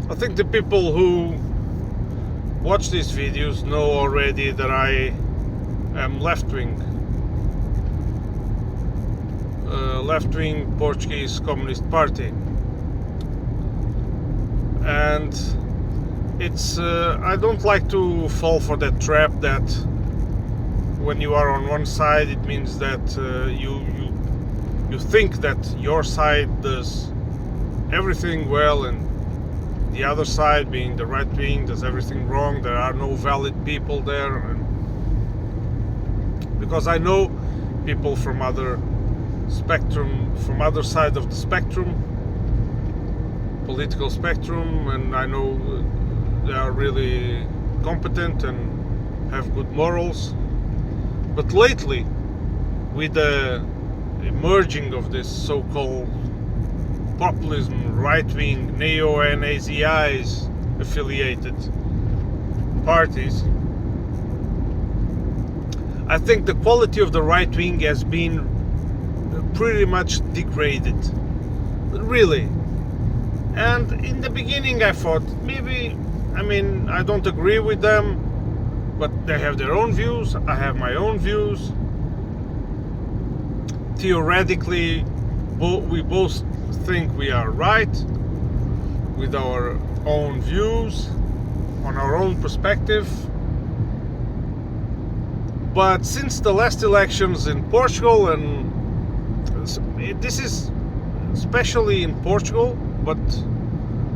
I think the people who watch these videos know already that I am left-wing Portuguese Communist Party, and it's I don't like to fall for that trap that when you are on one side it means that you think that your side does everything well and the other side, being the right wing, does everything wrong. There are no valid people there, because I know people from other side of the spectrum, political spectrum, and I know they are really competent and have good morals. But lately, with the emerging of this so-called populism, right-wing, neo-Nazis affiliated parties, I think the quality of the right wing has been pretty much degraded, really. And in the beginning I thought I don't agree with them, but they have their own views, I have my own views. Theoretically, we both think we are right with our own views, on our own perspective. But since the last elections in Portugal, and this is especially in Portugal, but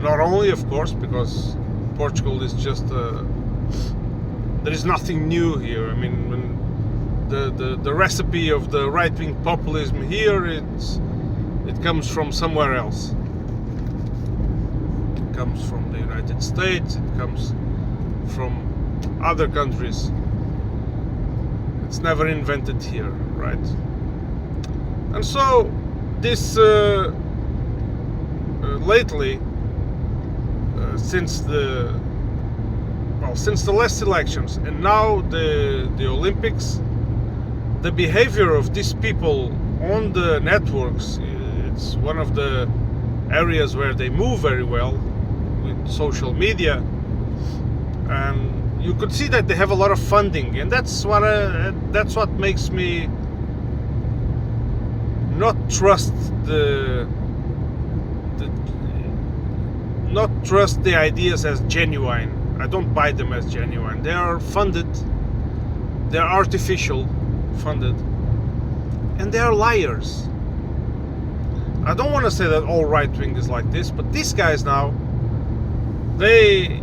not only, of course, because Portugal is just there is nothing new here. When the recipe of the right-wing populism here, it comes from somewhere else. It comes from the United States, it comes from other countries. It's never invented here, right? And so this lately, since the last elections and now the Olympics, the behavior of these people on the networks, it's one of the areas where they move very well with social media, and you could see that they have a lot of funding, and that's what makes me not trust the ideas as genuine. I don't buy them as genuine. They are funded, they are artificial funded, and they are liars. I don't want to say that all right wing is like this, but these guys now, they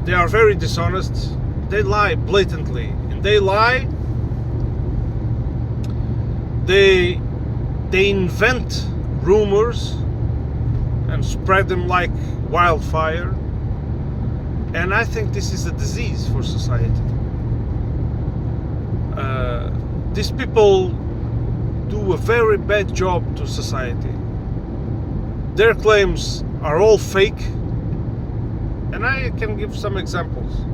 are very dishonest. They lie blatantly, and they lie. They invent rumors and spread them like wildfire, and I think this is a disease for society. These people do a very bad job to society. Their claims are all fake, and I can give some examples,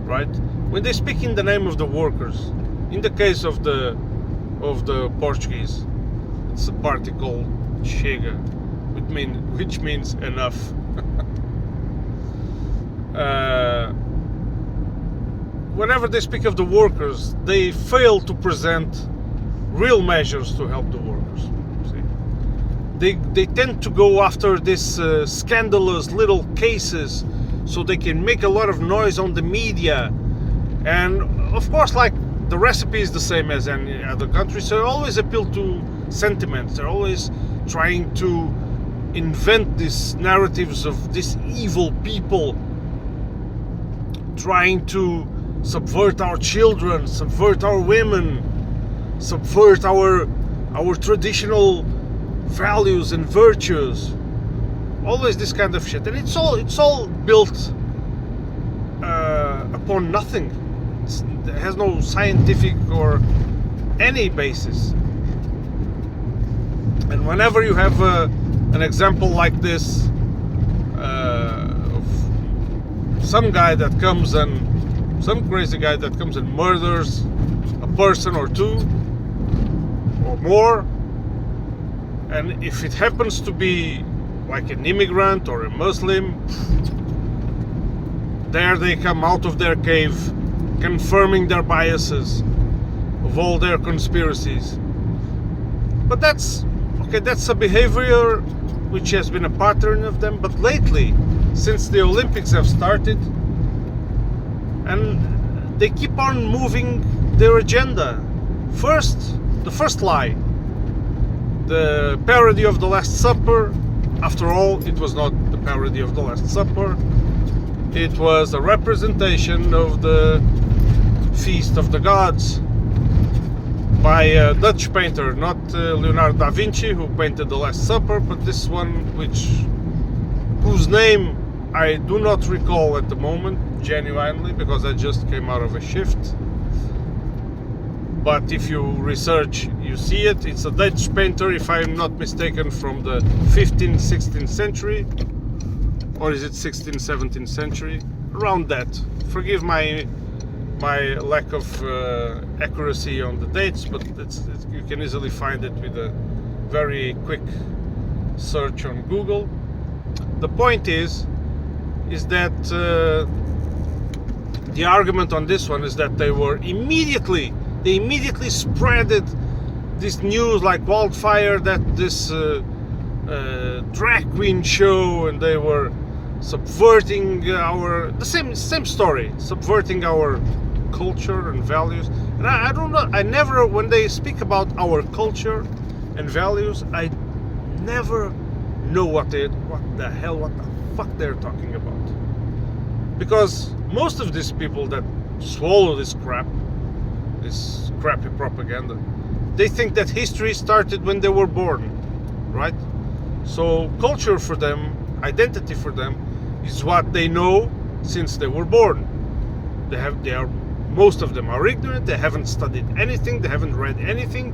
right? When they speak in the name of the workers, in the case of the Portuguese, it's a party called Chega, which means enough. Whenever they speak of the workers, they fail to present real measures to help the workers. See? They tend to go after these scandalous little cases so they can make a lot of noise on the media. And of course, like, the recipe is the same as any other country, so they always appeal to sentiments. They're always trying to invent these narratives of these evil people trying to subvert our children, subvert our women, subvert our traditional values and virtues. Always this kind of shit, and it's all built upon nothing. It has no scientific or any basis. And whenever you have an example like this of some crazy guy that comes and murders a person or two or more, And if it happens to be like an immigrant or a Muslim, there they come out of their cave, confirming their biases of all their conspiracies. But that's a behavior which has been a pattern of them. But lately, since the Olympics have started, and they keep on moving their agenda. The first lie, the parody of the Last Supper. After all, it was not the parody of the Last Supper. It was a representation of the Feast of the Gods by a Dutch painter, not Leonardo da Vinci, who painted the Last Supper, but this one, whose name I do not recall at the moment, genuinely, because I just came out of a shift. But if you research, you see it. It's a Dutch painter, if I'm not mistaken, from the 15th, 16th century, or is it 16th, 17th century? Around that. Forgive my lack of accuracy on the dates, but you can easily find it with a very quick search on Google. The point is that the argument on this one is that they immediately spreaded this news like wildfire, that this drag queen show, and they were subverting the same story, subverting our culture and values. And I don't know, I never, when they speak about our culture and values, I never know what the fuck they're talking about. Because most of these people that swallow this crappy propaganda, they think that history started when they were born, right? So culture for them, identity for them, is what they know since they were born. Most of them are ignorant. They haven't studied anything. They haven't read anything.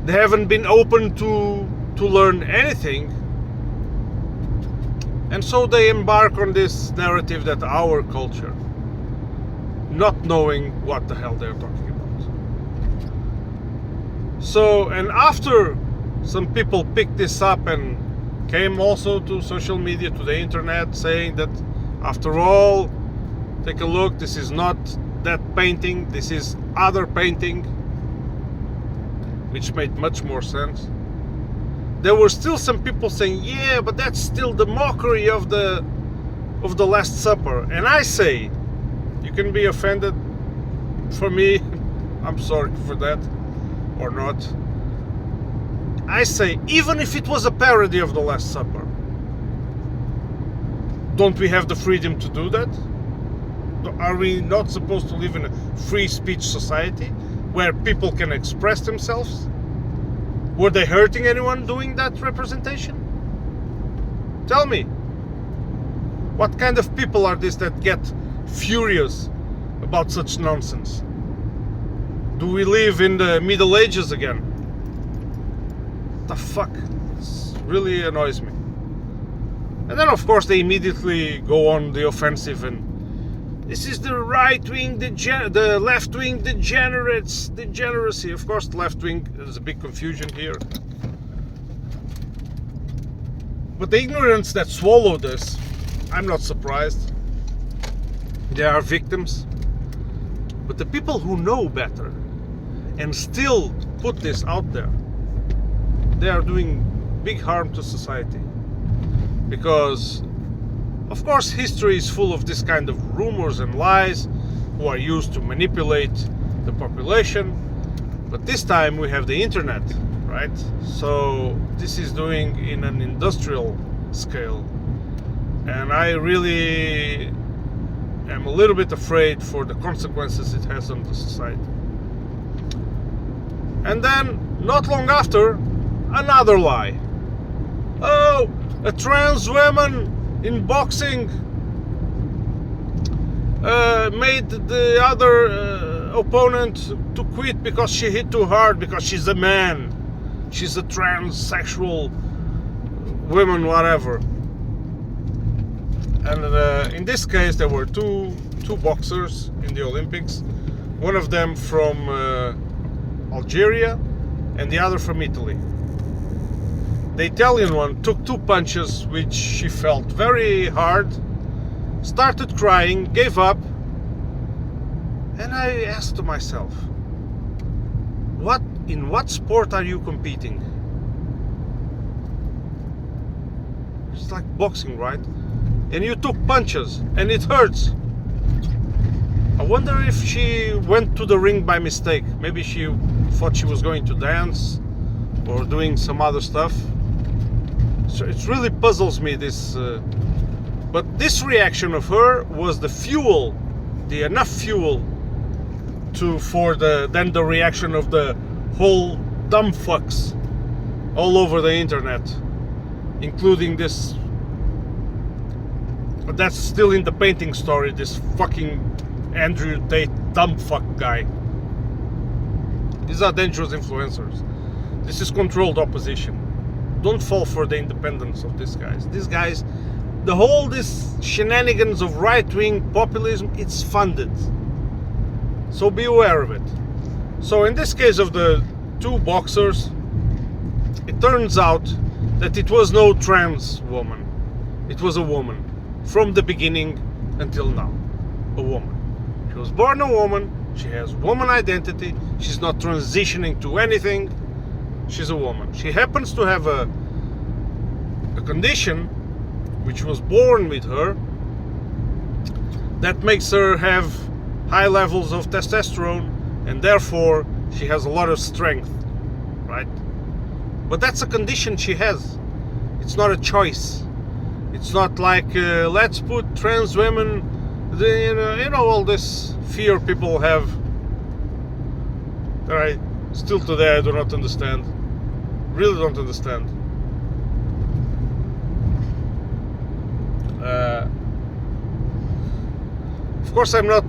They haven't been open to learn anything. And so they embark on this narrative that our culture, not knowing what the hell they're talking about. So, and after some people picked this up and came also to social media, to the internet, saying that after all, take a look, this is not that painting, this is other painting, which made much more sense. There were still some people saying, yeah, but that's still the mockery of the Last Supper. And I say, you can be offended. For me, I'm sorry for that, or not. I say, even if it was a parody of the Last Supper, don't we have the freedom to do that? Are we not supposed to live in a free speech society where people can express themselves? Were they hurting anyone doing that representation? Tell me. What kind of people are these that get furious about such nonsense? Do we live in the Middle Ages again? The fuck? This really annoys me. And then of course they immediately go on the offensive, and this is the right wing, the left wing degeneracy. Of course, the left wing, there's a big confusion here. But the ignorance that swallowed this, I'm not surprised. They are victims. But the people who know better and still put this out there, they are doing big harm to society. Because of course, history is full of this kind of rumors and lies who are used to manipulate the population. But this time we have the internet, right? So this is doing in an industrial scale. And I really am a little bit afraid for the consequences it has on the society. And then, not long after, another lie. Oh, a trans woman in boxing made the other opponent to quit because she hit too hard, because she's a man, she's a transsexual woman, whatever. And in this case there were two boxers in the Olympics, one of them from Algeria and the other from Italy. The Italian one took 2 punches, which she felt very hard, started crying, gave up, and I asked to myself, in what sport are you competing? It's like boxing, right? And you took punches, and it hurts. I wonder if she went to the ring by mistake. Maybe she thought she was going to dance or doing some other stuff. So it really puzzles me, this. But this reaction of her was the fuel, the enough fuel for then the reaction of the whole dumb fucks all over the internet, including this. But that's still in the painting story. This fucking Andrew Tate dumb fuck guy. These are dangerous influencers. This is controlled opposition. Don't fall for the independence of these guys. These guys, this shenanigans of right-wing populism, it's funded. So be aware of it. So in this case of the 2 boxers, it turns out that it was no trans woman. It was a woman. From the beginning until now. A woman. She was born a woman. She has woman identity. She's not transitioning to anything. She's a woman. She happens to have a condition which was born with her that makes her have high levels of testosterone, and therefore she has a lot of strength, right? But that's a condition she has. It's not a choice. It's not like let's put trans women, you know all this fear people have. Right? Still today I do not understand. Really don't understand. Of course, I'm not.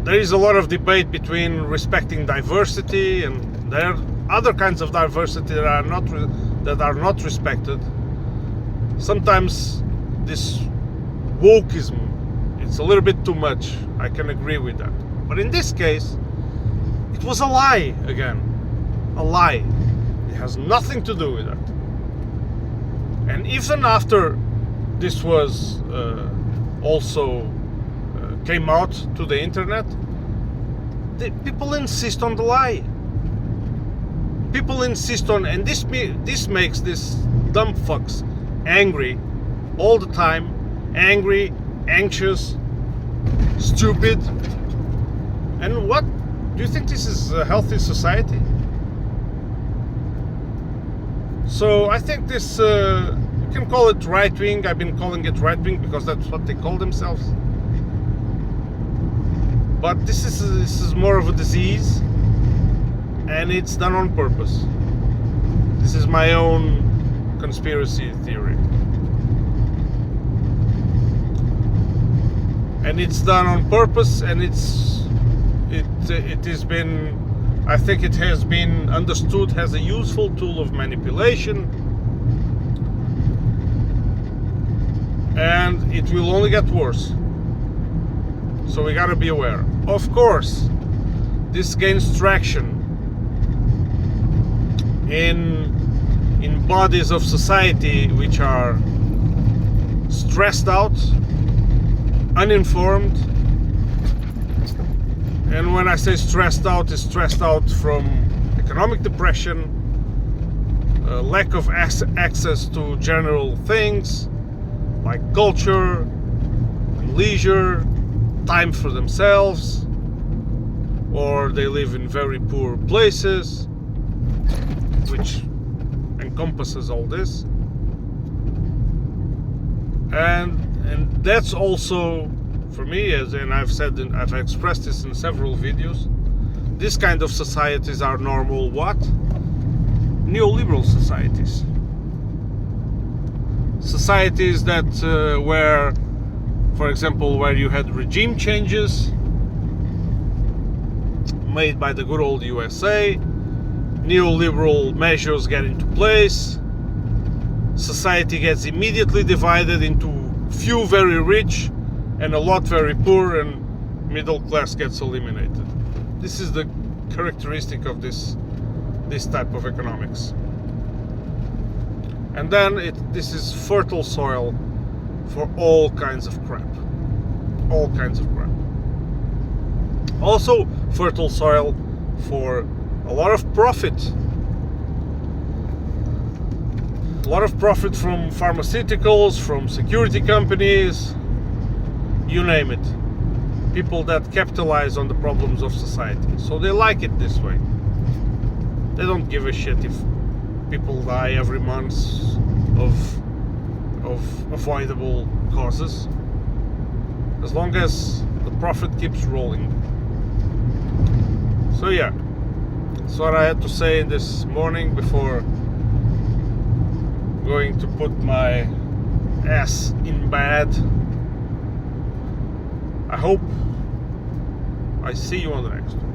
There is a lot of debate between respecting diversity, and there are other kinds of diversity that are not respected. Sometimes this wokeism, it's a little bit too much. I can agree with that. But in this case, it was a lie again. A lie. It has nothing to do with that. And even after this was also came out to the internet, people insist on the lie. People insist on, and this makes this dumb fucks angry all the time, angry, anxious, stupid. And what do you think this is a healthy society? So I think this you can call it right wing. I've been calling it right wing because that's what they call themselves. But this is more of a disease, and it's done on purpose. This is my own conspiracy theory. And it's done on purpose, and it has been, I think it has been understood as a useful tool of manipulation, and it will only get worse. So we gotta be aware. Of course, this gains traction in bodies of society which are stressed out, uninformed. And when I say stressed out, it's stressed out from economic depression, lack of access to general things like culture and leisure, time for themselves, or they live in very poor places, which encompasses all this. And that's also, for me, and I've expressed this in several videos, this kind of societies are normal what? Neoliberal societies. Societies that where, for example, where you had regime changes made by the good old USA, neoliberal measures get into place, society gets immediately divided into few very rich and a lot very poor, and middle class gets eliminated. This is the characteristic of this type of economics. And then this is fertile soil for all kinds of crap. All kinds of crap. Also fertile soil for a lot of profit. A lot of profit from pharmaceuticals, from security companies, you name it. People that capitalize on the problems of society. So they like it this way. They don't give a shit if people die every month of avoidable causes, as long as the profit keeps rolling. So yeah, that's what I had to say this morning before going to put my ass in bed. I hope I see you on the next one.